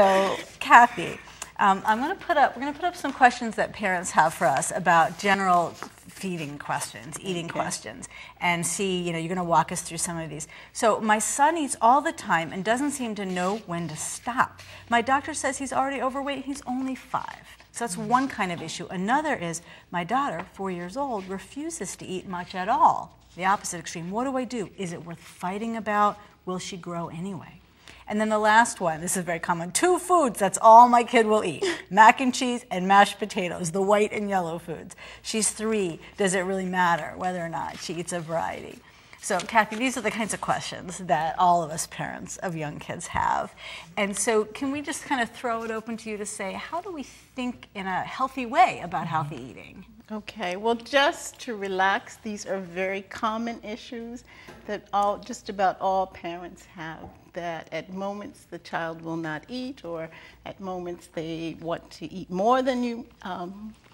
So, Kathy, we're going to put up some questions that parents have for us about general feeding questions, eating questions, and see, you're going to walk us through some of these. So, my son eats all the time and doesn't seem to know when to stop. My doctor says he's already overweight, he's only 5. So that's one kind of issue. Another is my daughter, 4 years old, refuses to eat much at all. The opposite extreme. What do I do? Is it worth fighting about? Will she grow anyway? And then the last one, this is very common, 2 foods, that's all my kid will eat. Mac and cheese and mashed potatoes, the white and yellow foods. She's 3, does it really matter whether or not she eats a variety? So Kathy, these are the kinds of questions that all of us parents of young kids have. And so can we just kind of throw it open to you to say, how do we think in a healthy way about healthy eating? Okay, well, just to relax, these are very common issues that just about all parents have, that at moments the child will not eat, or at moments they want to eat more than you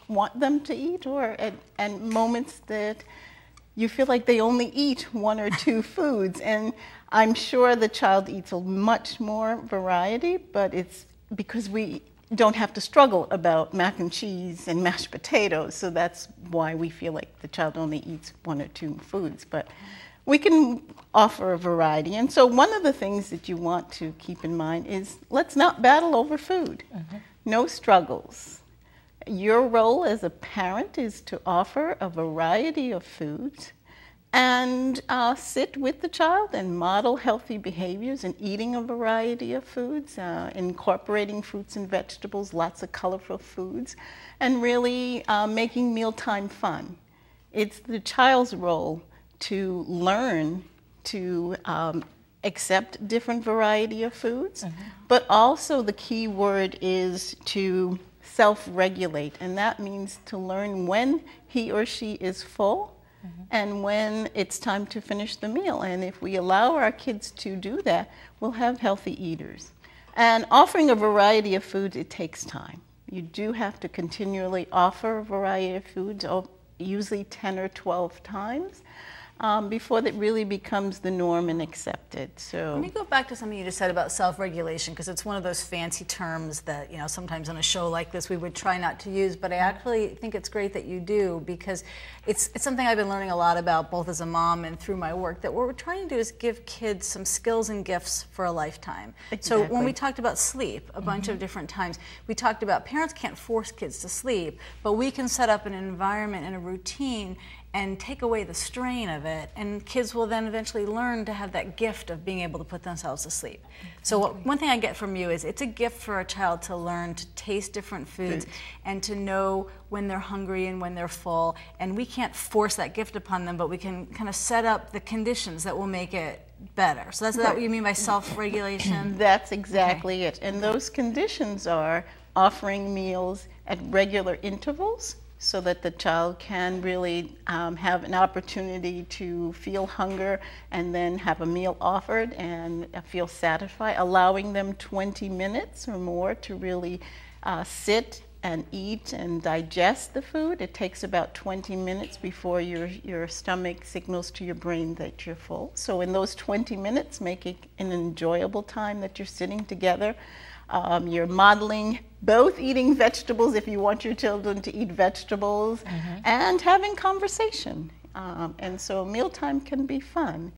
want them to eat, or at moments that you feel like they only eat 1 or 2 foods. And I'm sure the child eats a much more variety, but it's because we don't have to struggle about mac and cheese and mashed potatoes, so that's why we feel like the child only eats 1 or 2 foods. But we can offer a variety. And so one of the things that you want to keep in mind is, let's not battle over food. No struggles. Your role as a parent is to offer a variety of foods and sit with the child and model healthy behaviors in eating a variety of foods, incorporating fruits and vegetables, lots of colorful foods, and really making mealtime fun. It's the child's role to learn to accept different variety of foods, but also the key word is to self-regulate, and that means to learn when he or she is full and when it's time to finish the meal. And if we allow our kids to do that, we'll have healthy eaters. And offering a variety of foods, it takes time. You do have to continually offer a variety of foods, usually 10 or 12 times, before that really becomes the norm and accepted. So let me go back to something you just said about self-regulation, because it's one of those fancy terms that sometimes on a show like this we would try not to use, but I actually think it's great that you do, because it's something I've been learning a lot about, both as a mom and through my work, that what we're trying to do is give kids some skills and gifts for a lifetime. Exactly. So when we talked about sleep a bunch of different times, we talked about parents can't force kids to sleep, but we can set up an environment and a routine and take away the strain of it, and kids will then eventually learn to have that gift of being able to put themselves to sleep. So one thing I get from you is it's a gift for a child to learn to taste different foods and to know when they're hungry and when they're full, and we can't force that gift upon them, but we can kind of set up the conditions that will make it better. So that's that what you mean by self-regulation? That's exactly it. And those conditions are offering meals at regular intervals, so that the child can really have an opportunity to feel hunger and then have a meal offered and feel satisfied, allowing them 20 minutes or more to really sit and eat and digest the food. It takes about 20 minutes before your stomach signals to your brain that you're full. So in those 20 minutes, make it an enjoyable time that you're sitting together. You're modeling both eating vegetables if you want your children to eat vegetables, and having conversation. And so mealtime can be fun.